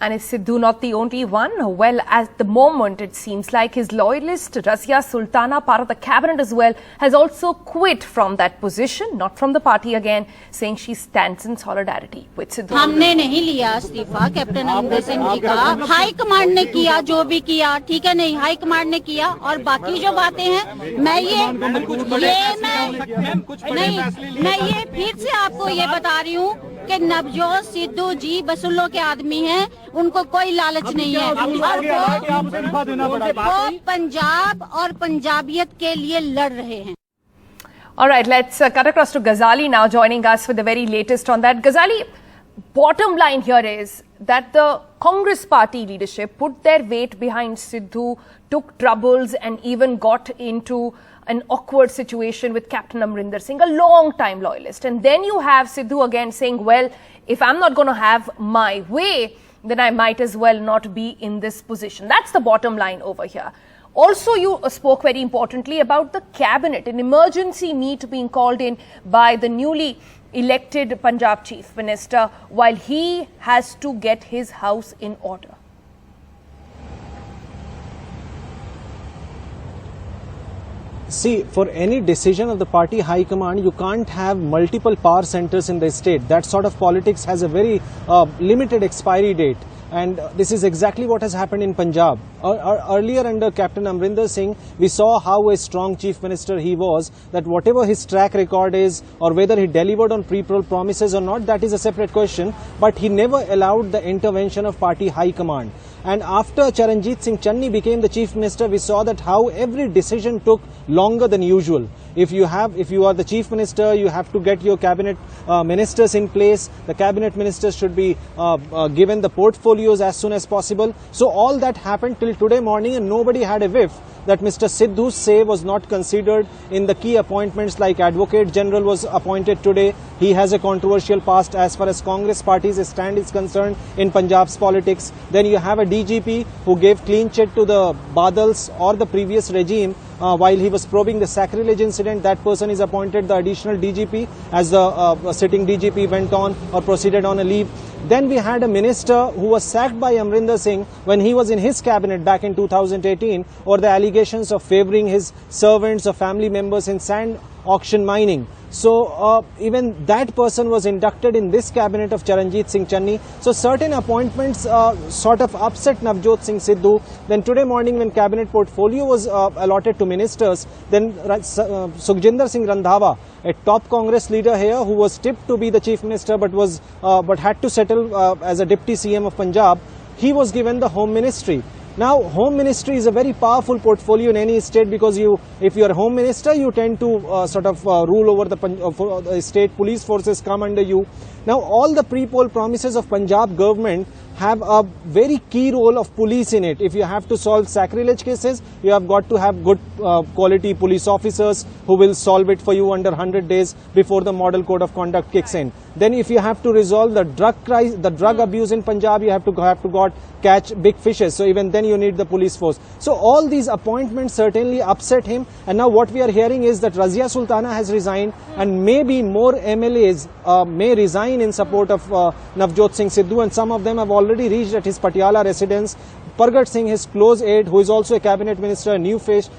And is Sidhu not the only one? Well, at the moment, it seems like his loyalist, Razia Sultana, part of the cabinet as well, has also quit from that position, not from the party again, saying she stands in solidarity with Sidhu. हमने नहीं लिया इस्तीफा captain Amarinder Singh ji का, high command ने किया जो भी किया, ठीक है नहीं, हाई कमांड ने किया और बाकी जो बातें हैं मैं ये फिर से आपको ये बता रही हूँ कि नवजोत सिद्धू जी वसूलों के आदमी हैं, उनको कोई लालच नहीं है और वो पंजाब और पंजाबियत के लिए लड़ रहे हैं. All right, let's cut across to Ghazali now, joining us with the very latest on that. Ghazali, bottom line here is that the Congress party leadership put their weight behind Sidhu, took troubles and even got into an awkward situation with Captain Amrinder Singh, a long-time loyalist. And then you have Sidhu again saying, well, if I'm not going to have my way, then I might as well not be in this position. That's the bottom line over here. Also, you spoke very importantly about the cabinet, an emergency meet being called in by the newly elected Punjab Chief Minister while he has to get his house in order. See, for any decision of the party high command, you can't have multiple power centers in the state. That sort of politics has a very limited expiry date. And this is exactly what has happened in Punjab. Earlier under Captain Amrinder Singh, we saw how a strong chief minister he was, that whatever his track record is or whether he delivered on pre-poll promises or not, that is a separate question. But he never allowed the intervention of party high command. And after Charanjit Singh Channi became the chief minister, we saw that how every decision took longer than usual. If you are the chief minister, you have to get your cabinet ministers in place. The cabinet ministers should be given the portfolios as soon as possible. So all that happened till today morning and nobody had a whiff that Mr. Sidhu's say was not considered in the key appointments, like Advocate General was appointed today. He has a controversial past as far as Congress party's stand is concerned in Punjab's politics. Then you have a DGP who gave clean chit to the Badals or the previous regime while he was probing the sacrilege incident. That person is appointed the additional DGP as the sitting DGP went on or proceeded on a leave. Then we had a minister who was sacked by Amrinder Singh when he was in his cabinet back in 2018 over the allegations of favoring his servants or family members in sand auction mining. So even that person was inducted in this cabinet of Charanjit Singh Channi. So certain appointments sort of upset Navjot Singh Sidhu. Then today morning when cabinet portfolio was allotted to ministers, then Sukhjinder Singh Randhawa, a top Congress leader here who was tipped to be the chief minister but had to settle as a deputy CM of Punjab, he was given the home ministry. Now, home ministry is a very powerful portfolio in any state because if you are home minister, you tend to rule over the state. Police forces come under you. Now, all the pre-poll promises of Punjab government have a very key role of police in it. If you have to solve sacrilege cases, you have got to have good quality police officers who will solve it for you under 100 days before the model code of conduct kicks in. Then if you have to resolve the drug abuse in Punjab, you have to catch big fishes. So even then you need the police force. So all these appointments certainly upset him. And now what we are hearing is that Razia Sultana has resigned and maybe more MLAs may resign in support of Navjot Singh Sidhu, and some of them have already reached at his Patiala residence. Pargat Singh, his close aide, who is also a cabinet minister, a new face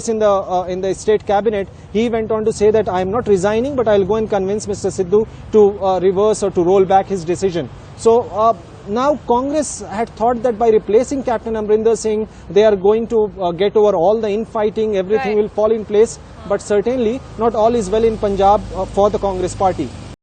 in the state cabinet, he went on to say that I am not resigning, but I will go and convince Mr. Sidhu to reverse or to roll back his decision. So now Congress had thought that by replacing Captain Amrinder Singh, they are going to get over all the infighting, everything will fall in place. But certainly not all is well in Punjab for the Congress party.